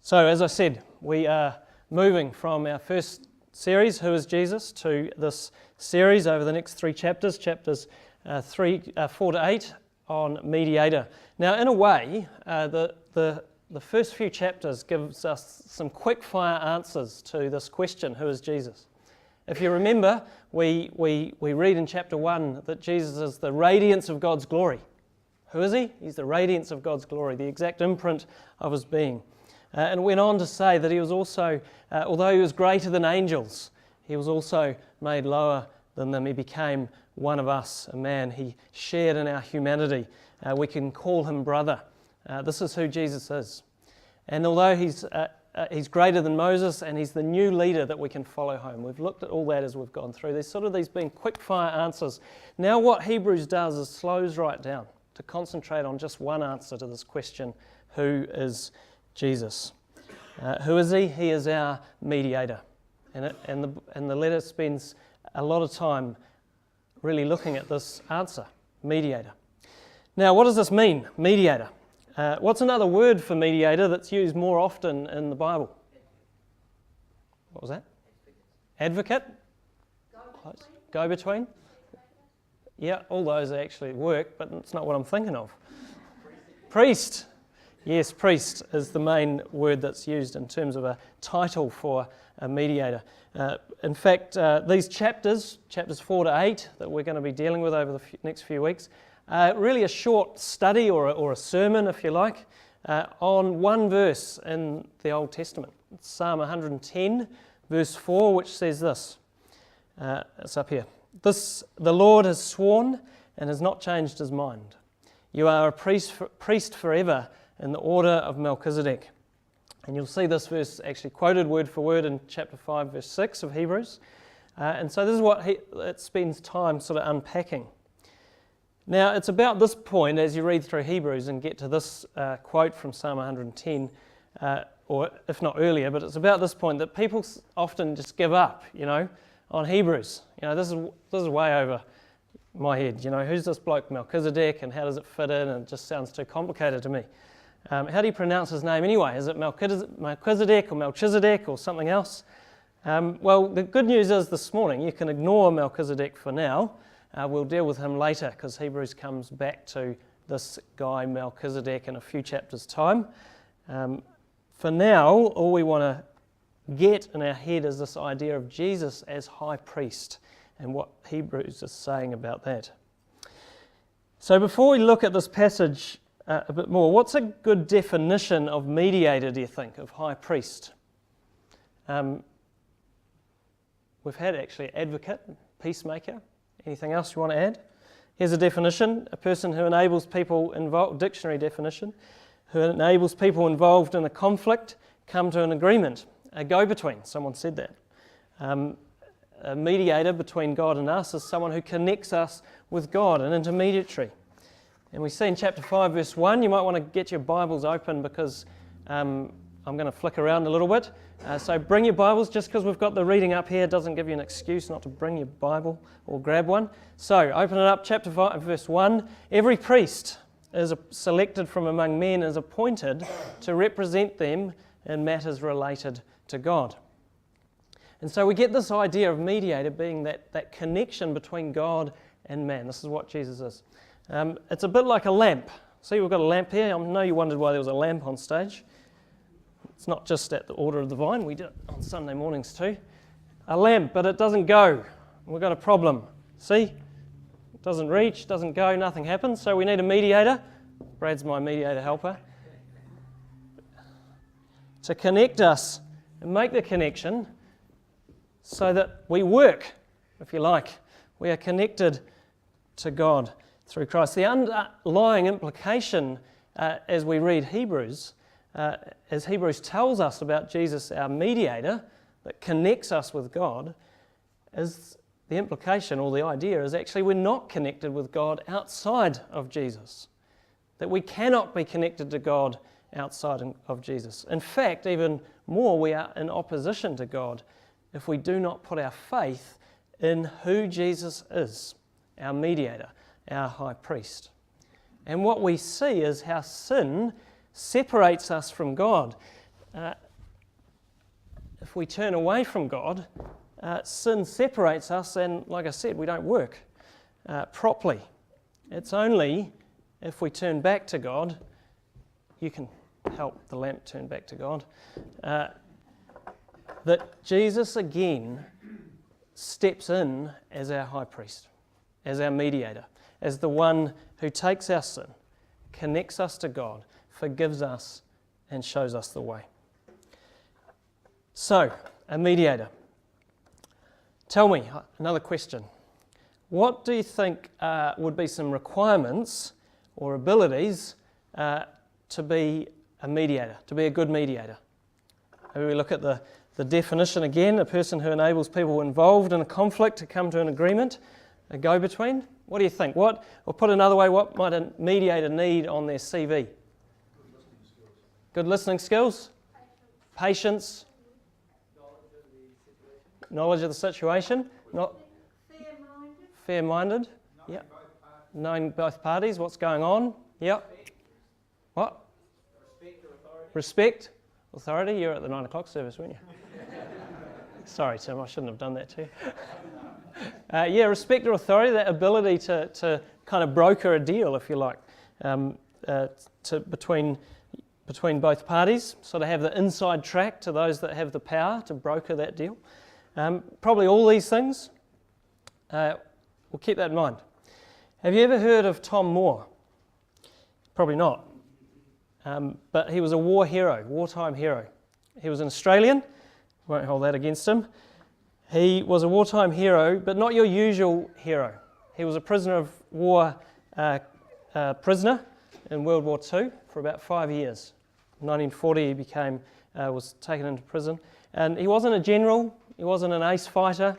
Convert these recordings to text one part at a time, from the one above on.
So, as I said, we are moving from our first series, Who is Jesus?, to this series over the next three chapters, chapters 4 to 8, on Mediator. Now, in a way, the first few chapters gives us some quick-fire answers to this question, who is Jesus? If you remember, we read in chapter 1 that Jesus is the radiance of God's glory. Who is he? He's the radiance of God's glory, the exact imprint of his being. And went on to say that he was also, although he was greater than angels, he was also made lower than them. He became one of us, a man. He shared in our humanity. We can call him brother. This is who Jesus is. And although he's greater than Moses and he's the new leader that we can follow home. We've looked at all that as we've gone through. There's these been quick-fire answers. Now what Hebrews does is slows right down to concentrate on just one answer to this question, who is Jesus? Who is he? He is our mediator. And the letter spends a lot of time really looking at this answer, mediator. Now, what does this mean, mediator? What's another word for mediator that's used more often in the Bible? What was that? Advocate? Go-between? Yeah, all those actually work, but it's not what I'm thinking of. Priest. Yes, priest is the main word that's used in terms of a title for a mediator. In fact, these chapters 4 to 8, that we're going to be dealing with over the next few weeks, really a short study or a sermon, if you like, on one verse in the Old Testament. It's Psalm 110, verse 4, which says this. It's up here. The Lord has sworn and has not changed his mind. You are a priest forever in the order of Melchizedek. And you'll see this verse actually quoted word for word in chapter 5, verse 6 of Hebrews. And so this is what it spends time sort of unpacking. Now, it's about this point, as you read through Hebrews and get to this quote from Psalm 110, or if not earlier, but it's about this point that people often just give up, on Hebrews. This is way over my head. Who's this bloke Melchizedek and how does it fit in? And it just sounds too complicated to me. How do you pronounce his name anyway? Is it Melchizedek or Melchizedek or something else? Well, the good news is this morning you can ignore Melchizedek for now. We'll deal with him later because Hebrews comes back to this guy Melchizedek in a few chapters' time. For now, all we want to get in our head is this idea of Jesus as high priest and what Hebrews is saying about that. So before we look at this passage a bit more, what's a good definition of mediator, do you think, of high priest? We've had actually advocate, peacemaker. Anything else you want to add? Here's a definition: a person who enables people involved, dictionary definition, who enables people involved in a conflict come to an agreement. A go-between, someone said that. A mediator between God and us is someone who connects us with God, an intermediary. And we see in chapter 5, verse 1, you might want to get your Bibles open because I'm going to flick around a little bit. So bring your Bibles. Just because we've got the reading up here doesn't give you an excuse not to bring your Bible or grab one. So open it up, chapter 5, verse 1. Every priest is selected from among men, is appointed to represent them in matters related to God. And so we get this idea of mediator being that connection between God and man. This is what Jesus is. It's a bit like a lamp. See, we've got a lamp here. I know you wondered why there was a lamp on stage. It's not just at the Order of the Vine. We do it on Sunday mornings too. A lamp, but it doesn't go. We've got a problem. See? It doesn't reach, doesn't go, nothing happens. So we need a mediator. Brad's my mediator helper. To connect us and make the connection so that we work, if you like. We are connected to God through Christ. The underlying implication as we read Hebrews, as Hebrews tells us about Jesus, our mediator, that connects us with God, is the implication or the idea is actually we're not connected with God outside of Jesus. That we cannot be connected to God outside of Jesus. In fact, even more, we are in opposition to God if we do not put our faith in who Jesus is, our mediator, our high priest. And what we see is how sin separates us from God. if we turn away from God, sin separates us, and like I said, we don't work properly. It's only if we turn back to God, you can help the lamp turn back to God, that Jesus again steps in as our high priest, as our mediator, as the one who takes our sin, connects us to God, forgives us, and shows us the way. So, a mediator. Tell me, another question. What do you think would be some requirements or abilities to be a mediator, to be a good mediator? Maybe we look at the definition again, a person who enables people involved in a conflict to come to an agreement, a go-between. What do you think? Or put another way, what might a mediator need on their CV? Good listening skills? Patience? Knowledge of the situation? Not fair-minded? Yeah. Knowing both parties, what's going on? Yep. What? Respect authority. You're at the 9 o'clock service, weren't you? Sorry, Tim, I shouldn't have done that to you. Respect or authority, that ability to kind of broker a deal, if you like, between both parties, sort of have the inside track to those that have the power to broker that deal. Probably all these things. We'll keep that in mind. Have you ever heard of Tom Moore? Probably not. But he was a wartime hero. He was an Australian. Won't hold that against him. He was a wartime hero, but not your usual hero. He was a prisoner of war prisoner in World War II for about 5 years. In 1940 he was taken into prison. And he wasn't a general, he wasn't an ace fighter,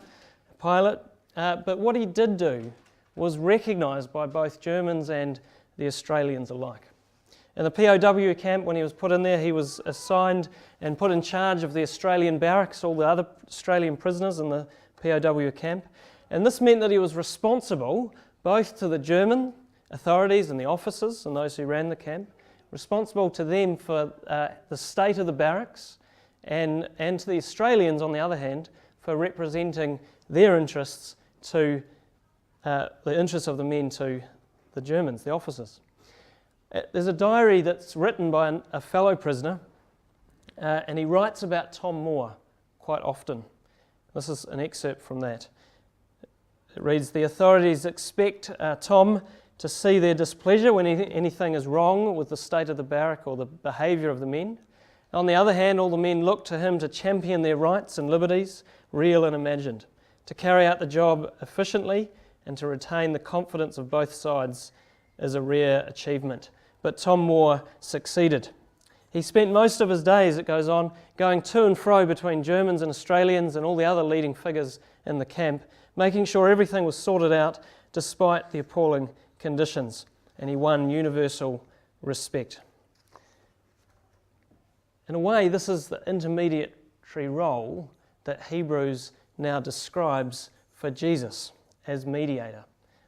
a pilot, but what he did do was recognised by both Germans and the Australians alike. In the POW camp, when he was put in there, he was assigned and put in charge of the Australian barracks, all the other Australian prisoners in the POW camp. And this meant that he was responsible both to the German authorities and the officers and those who ran the camp, responsible to them for the state of the barracks, and to the Australians, on the other hand, for representing their interests to the interests of the men to the Germans, the officers. There's a diary that's written by a fellow prisoner, and he writes about Tom Moore quite often. This is an excerpt from that. It reads, "The authorities expect Tom to see their displeasure when anything is wrong with the state of the barrack or the behaviour of the men. On the other hand, all the men look to him to champion their rights and liberties, real and imagined, to carry out the job efficiently and to retain the confidence of both sides is a rare achievement." But Tom Moore succeeded. He spent most of his days, it goes on, going to and fro between Germans and Australians and all the other leading figures in the camp, making sure everything was sorted out despite the appalling conditions, and he won universal respect. In a way, this is the intermediary role that Hebrews now describes for Jesus as mediator,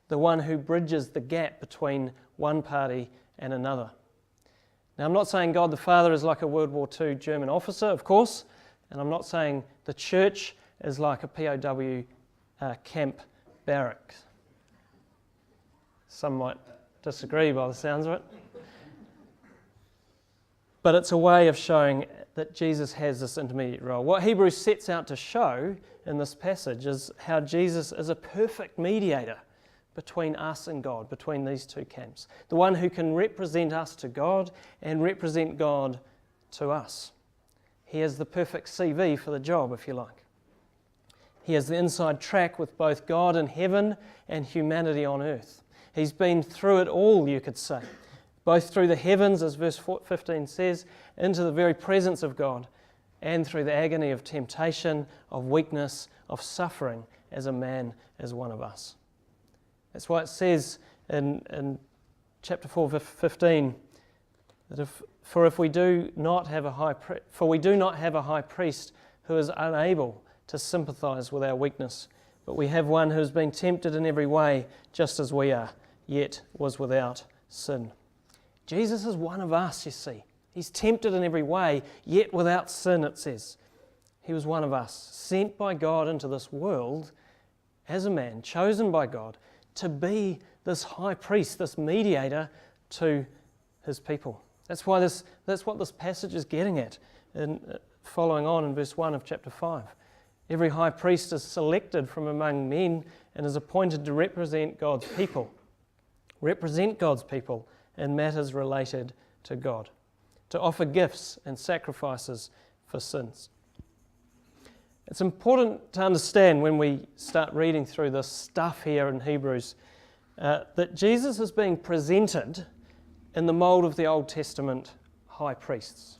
the one who bridges the gap between one party and another. Now, I'm not saying God the Father is like a World War II German officer, of course, and I'm not saying the church is like a POW camp barracks. Some might disagree by the sounds of it. But it's a way of showing that Jesus has this intermediate role. What Hebrews sets out to show in this passage is how Jesus is a perfect mediator between us and God, between these two camps. The one who can represent us to God and represent God to us. He has the perfect CV for the job, if you like. He has the inside track with both God in heaven and humanity on earth. He's been through it all, you could say, both through the heavens, as verse 15 says, into the very presence of God, and through the agony of temptation, of weakness, of suffering as a man, as one of us. That's why it says in chapter 4, verse 15, that we do not have a high priest who is unable to sympathize with our weakness, but we have one who has been tempted in every way, just as we are, yet was without sin. Jesus is one of us, you see. He's tempted in every way, yet without sin, it says. He was one of us, sent by God into this world as a man, chosen by God to be this high priest, this mediator to his people. That's what this passage is getting at, following on in verse 1 of chapter 5. Every high priest is selected from among men and is appointed to represent God's people in matters related to God, to offer gifts and sacrifices for sins. It's important to understand when we start reading through this stuff here in Hebrews that Jesus is being presented in the mold of the Old Testament high priests.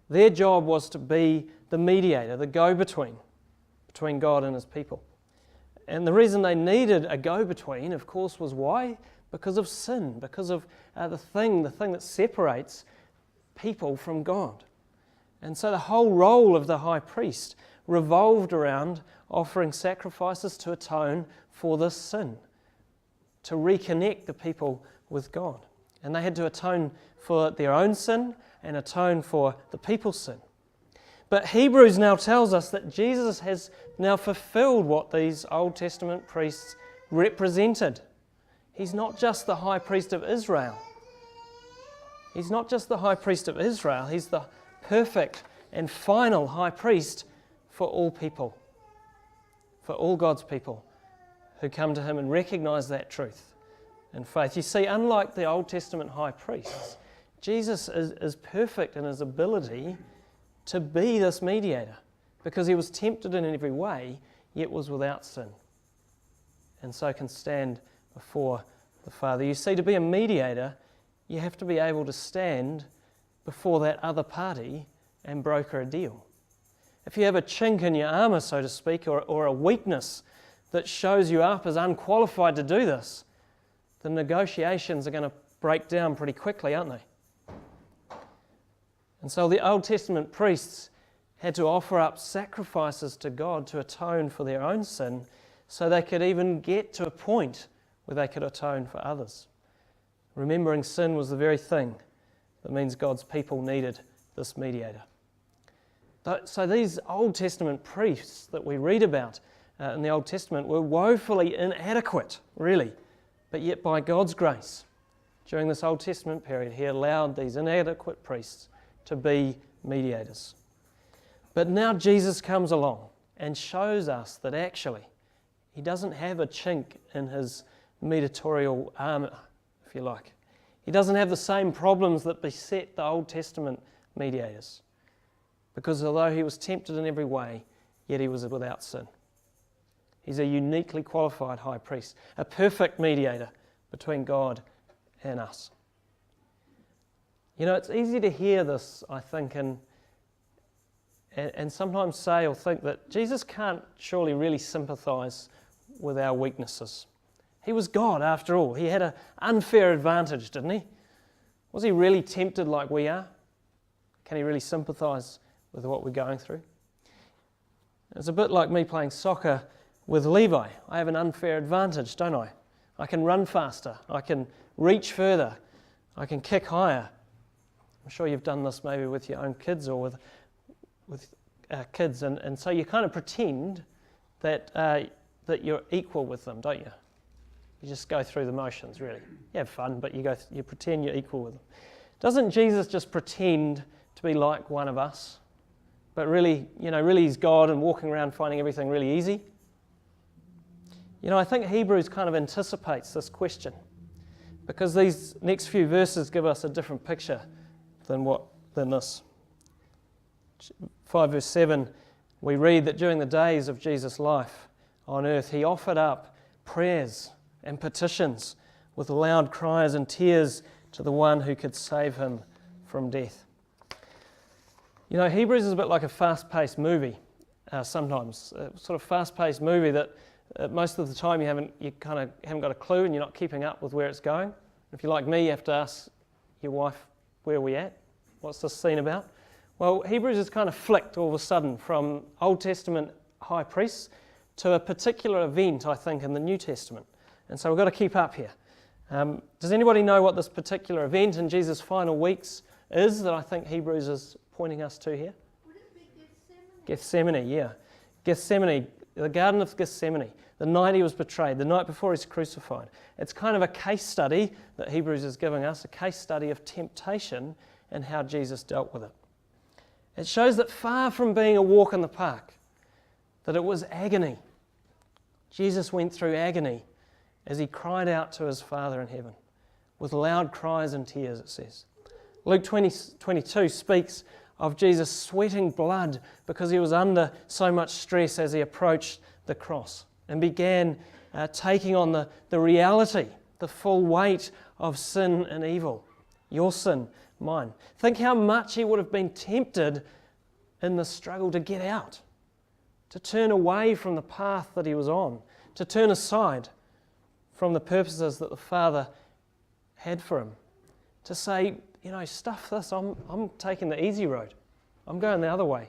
Their job was to be the mediator, the go-between between God and his people. And the reason they needed a go-between, of course, was why? Because of sin, because of the thing that separates people from God. And so the whole role of the high priest revolved around offering sacrifices to atone for this sin, to reconnect the people with God. And they had to atone for their own sin and atone for the people's sin. But Hebrews now tells us that Jesus has now fulfilled what these Old Testament priests represented. He's not just the high priest of Israel. He's not just the high priest of Israel. He's the perfect and final high priest for all people, for all God's people who come to him and recognize that truth in faith. You see, unlike the Old Testament high priests, Jesus is perfect in his ability to be this mediator because he was tempted in every way, yet was without sin, and so can stand before the Father. You see, to be a mediator, you have to be able to stand before that other party and broker a deal. If you have a chink in your armour, so to speak, or a weakness that shows you up as unqualified to do this, the negotiations are going to break down pretty quickly, aren't they? And so the Old Testament priests had to offer up sacrifices to God to atone for their own sin so they could even get to a point where they could atone for others. Remembering sin was the very thing that means God's people needed this mediator. So these Old Testament priests that we read about in the Old Testament were woefully inadequate, really, but yet by God's grace, during this Old Testament period, he allowed these inadequate priests to be mediators. But now Jesus comes along and shows us that actually he doesn't have a chink in his mediatorial armour, if you like. He doesn't have the same problems that beset the Old Testament mediators, because although he was tempted in every way, yet he was without sin. He's a uniquely qualified high priest, a perfect mediator between God and us. You know, it's easy to hear this, I think, and sometimes say or think that Jesus can't surely really sympathise with our weaknesses. He was God after all. He had an unfair advantage, didn't he? Was he really tempted like we are? Can he really sympathise with what we're going through? It's a bit like me playing soccer with Levi. I have an unfair advantage, don't I? I can run faster. I can reach further. I can kick higher. I'm sure you've done this maybe with your own kids or with kids, and so you kind of pretend that you're equal with them, don't you? You just go through the motions, really. You have fun, but you pretend you're equal with them. Doesn't Jesus just pretend to be like one of us, but really he's God and walking around finding everything really easy? You know, I think Hebrews kind of anticipates this question, because these next few verses give us a different picture than this. 5 verse 7, we read that during the days of Jesus' life on earth, he offered up prayers and petitions with loud cries and tears to the one who could save him from death. You know, Hebrews is a bit like a fast-paced movie sometimes, a sort of fast-paced movie that most of the time you kind of haven't got a clue and you're not keeping up with where it's going. If you're like me, you have to ask your wife, where are we at? What's this scene about? Well, Hebrews is kind of flicked all of a sudden from Old Testament high priests to a particular event, I think, in the New Testament. And so we've got to keep up here. Does anybody know what this particular event in Jesus' final weeks is that I think Hebrews is pointing us to here? Would it be Gethsemane? Gethsemane, yeah. Gethsemane, the Garden of Gethsemane, the night he was betrayed, the night before he's crucified. It's kind of a case study that Hebrews is giving us, a case study of temptation and how Jesus dealt with it. It shows that far from being a walk in the park, that it was agony. Jesus went through agony as he cried out to his Father in heaven, with loud cries and tears, it says. Luke 20:22 speaks of Jesus sweating blood because he was under so much stress as he approached the cross and began taking on the reality, the full weight of sin and evil. Your sin, mine. Think how much he would have been tempted in the struggle to get out, to turn away from the path that he was on, to turn aside from the purposes that the Father had for him, to say, stuff this, I'm taking the easy road. I'm going the other way.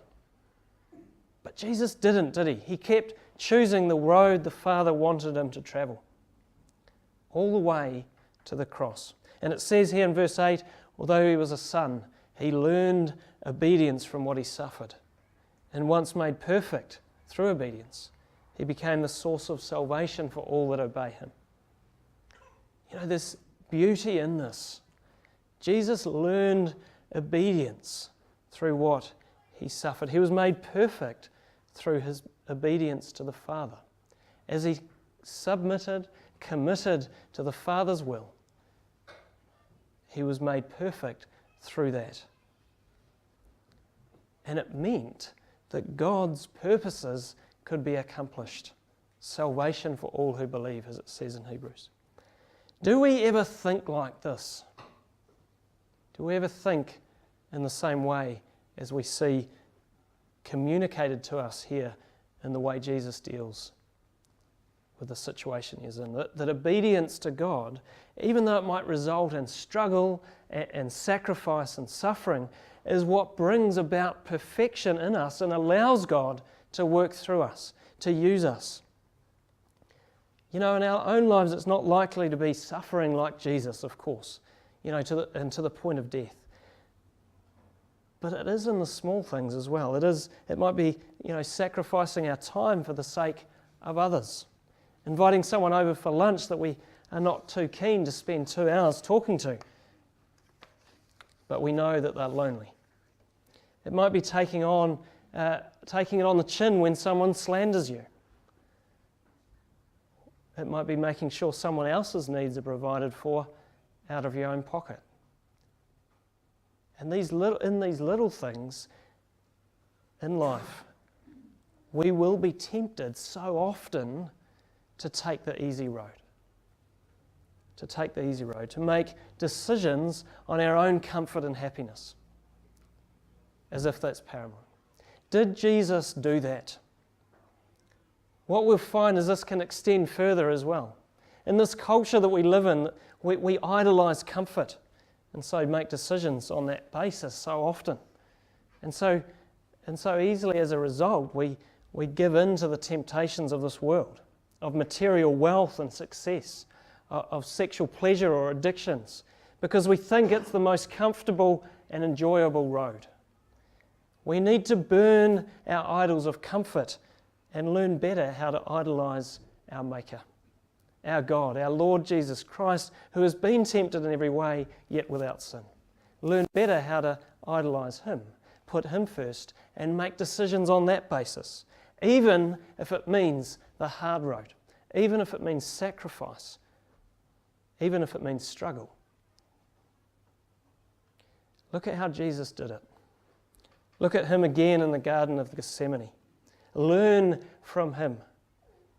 But Jesus didn't, did he? He kept choosing the road the Father wanted him to travel, all the way to the cross. And it says here in verse 8, although he was a son, he learned obedience from what he suffered. And once made perfect through obedience, he became the source of salvation for all that obey him. There's beauty in this. Jesus learned obedience through what he suffered. He was made perfect through his obedience to the Father. As he submitted, committed to the Father's will, he was made perfect through that. And it meant that God's purposes could be accomplished. Salvation for all who believe, as it says in Hebrews. Do we ever think like this? Do we ever think in the same way as we see communicated to us here in the way Jesus deals with the situation he's in? That obedience to God, even though it might result in struggle and sacrifice and suffering, is what brings about perfection in us and allows God to work through us, to use us. In our own lives, it's not likely to be suffering like Jesus, of course, and to the point of death. But it is in the small things as well. It might be, sacrificing our time for the sake of others. Inviting someone over for lunch that we are not too keen to spend 2 hours talking to, but we know that they're lonely. It might be taking it on the chin when someone slanders you. It might be making sure someone else's needs are provided for out of your own pocket. And in these little things in life, we will be tempted so often to take the easy road. To make decisions on our own comfort and happiness, as if that's paramount. Did Jesus do that? What we'll find is this can extend further as well. In this culture that we live in, we idolize comfort and so make decisions on that basis so often. And so easily as a result, we give in to the temptations of this world, of material wealth and success, of sexual pleasure or addictions, because we think it's the most comfortable and enjoyable road. We need to burn our idols of comfort and learn better how to idolize our Maker, our God, our Lord Jesus Christ, who has been tempted in every way, yet without sin. Learn better how to idolize Him, put Him first, and make decisions on that basis, even if it means the hard road, even if it means sacrifice, even if it means struggle. Look at how Jesus did it. Look at Him again in the Garden of Gethsemane. Learn from Him.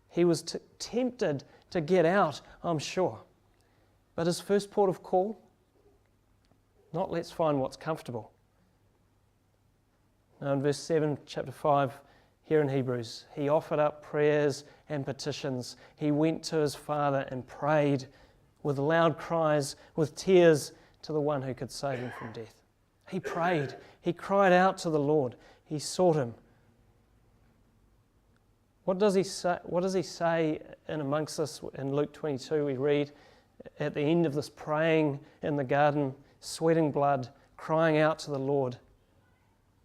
He was tempted to get out, I'm sure. But his first port of call, not let's find what's comfortable. Now in verse 7, chapter 5, here in Hebrews, he offered up prayers and petitions. He went to his Father and prayed with loud cries, with tears, to the one who could save him from death. He prayed. He cried out to the Lord. He sought Him. What does he say in amongst us in Luke 22? We read at the end of this praying in the garden, sweating blood, crying out to the Lord,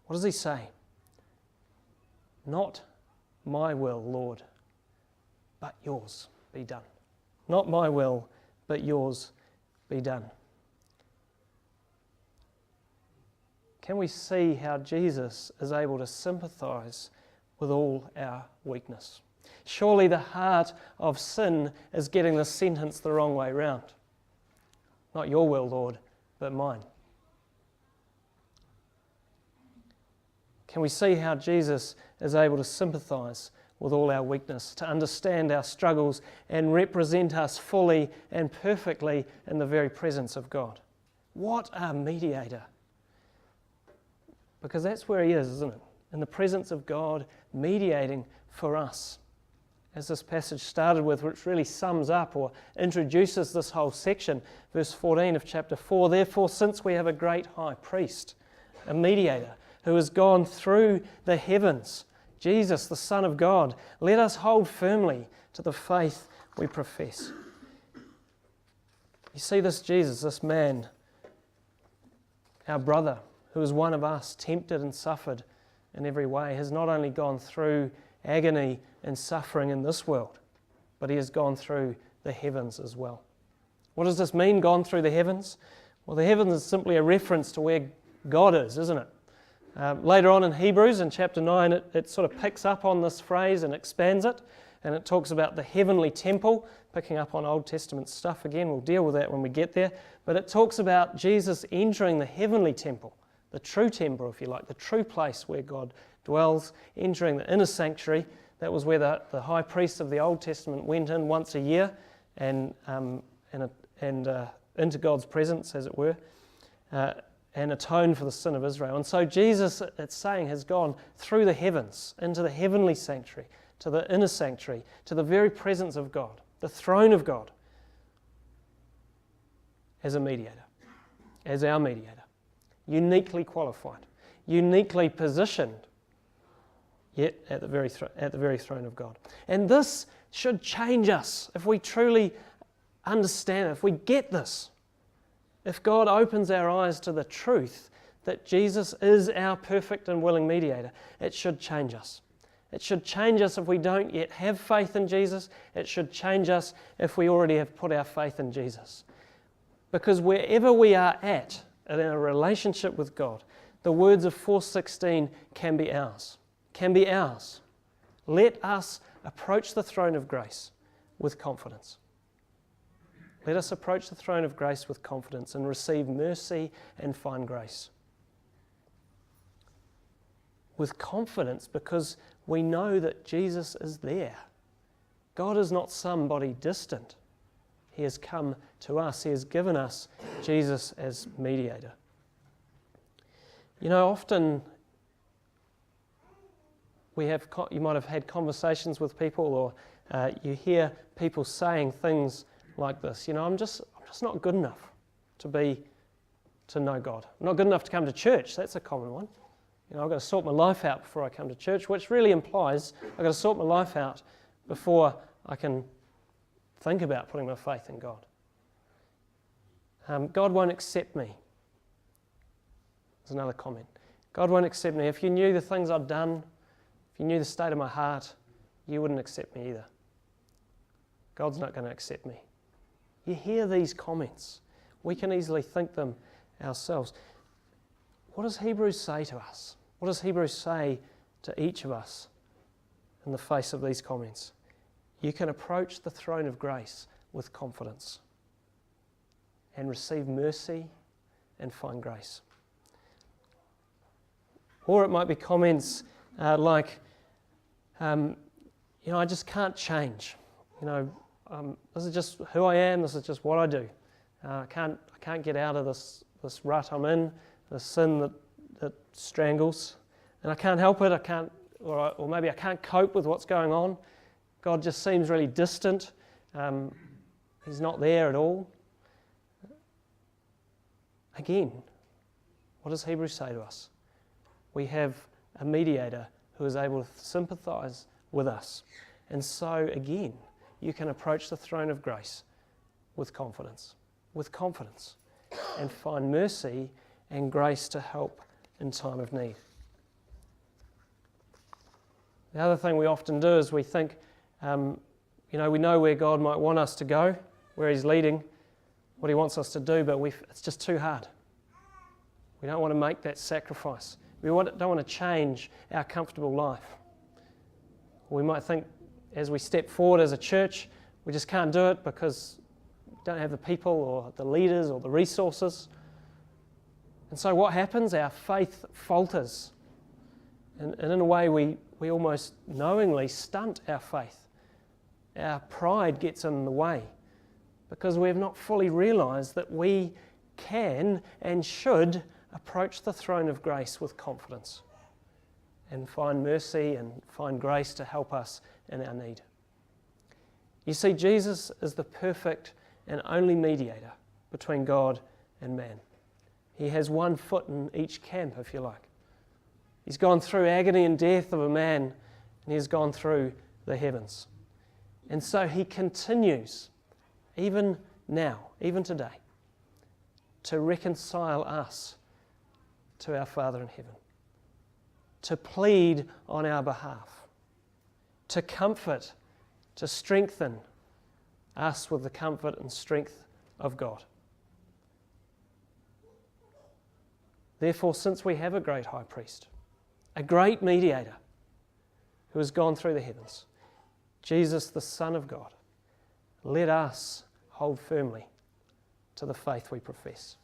what does he say? Not my will, Lord, but yours be done. Not my will, but yours be done. Can we see how Jesus is able to sympathize with all our weakness? Surely the heart of sin is getting the sentence the wrong way round. Not your will, Lord, but mine. Can we see how Jesus is able to sympathize with all our weakness, to understand our struggles and represent us fully and perfectly in the very presence of God? What a mediator! Because that's where he is, isn't it? In the presence of God, mediating for us. As this passage started with, which really sums up or introduces this whole section, verse 14 of chapter 4, therefore, since we have a great high priest, a mediator, who has gone through the heavens, Jesus, the Son of God, let us hold firmly to the faith we profess. You see this Jesus, this man, our brother, who is one of us, tempted and suffered in every way, has not only gone through agony and suffering in this world, but he has gone through the heavens as well. What does this mean, gone through the heavens? Well, the heavens is simply a reference to where God is, isn't it? Later on in Hebrews, in chapter 9, it sort of picks up on this phrase and expands it, and it talks about the heavenly temple, picking up on Old Testament stuff again. We'll deal with that when we get there. But it talks about Jesus entering the heavenly temple, the true temple, if you like, the true place where God dwells, entering the inner sanctuary. That was where the high priest of the Old Testament went in once a year and into God's presence, as it were, and atoned for the sin of Israel. And so Jesus, it's saying, has gone through the heavens, into the heavenly sanctuary, to the inner sanctuary, to the very presence of God, the throne of God, as a mediator, as our mediator, uniquely qualified, uniquely positioned, yet at the very throne of God. And this should change us if we truly understand, if we get this. If God opens our eyes to the truth that Jesus is our perfect and willing mediator, it should change us. It should change us if we don't yet have faith in Jesus. It should change us if we already have put our faith in Jesus. Because wherever we are at in our relationship with God, the words of 4:16 can be ours. Can be ours. Let us approach the throne of grace with confidence. Let us approach the throne of grace with confidence and receive mercy and find grace. With confidence, because we know that Jesus is there. God is not somebody distant. He has come to us. He has given us Jesus as mediator. You know, often you might have had conversations with people, or you hear people saying things like this. You know, I'm just not good enough to know God. I'm not good enough to come to church. That's a common one. You know, I've got to sort my life out before I come to church, which really implies I've got to sort my life out before I can think about putting my faith in God. God won't accept me. There's another comment. God won't accept me. If you knew the things I've done, if you knew the state of my heart, you wouldn't accept me either. God's not going to accept me. You hear these comments. We can easily think them ourselves. What does Hebrews say to us? What does Hebrews say to each of us in the face of these comments? You can approach the throne of grace with confidence and receive mercy and find grace. Or it might be comments like, I just can't change. This is just who I am. This is just what I do. I can't get out of this rut I'm in, the sin that strangles, and I can't help it. I can't, or maybe I can't cope with what's going on. God just seems really distant. He's not there at all. Again, what does Hebrews say to us? We have a mediator who is able to sympathize with us. And so, again, you can approach the throne of grace with confidence, and find mercy and grace to help in time of need. The other thing we often do is we think, we know where God might want us to go, where He's leading, what He wants us to do, but it's just too hard. We don't want to make that sacrifice. We don't want to change our comfortable life. We might think as we step forward as a church, we just can't do it because we don't have the people or the leaders or the resources. And so what happens? Our faith falters. And in a way, we almost knowingly stunt our faith. Our pride gets in the way because we have not fully realised that we can and should approach the throne of grace with confidence and find mercy and find grace to help us in our need. You see, Jesus is the perfect and only mediator between God and man. He has one foot in each camp, if you like. He's gone through agony and death of a man, and He has gone through the heavens. And so He continues, even now, even today, to reconcile us to our Father in heaven, to plead on our behalf, to comfort, to strengthen us with the comfort and strength of God. Therefore, since we have a great high priest, a great mediator who has gone through the heavens, Jesus, the Son of God, let us hold firmly to the faith we profess.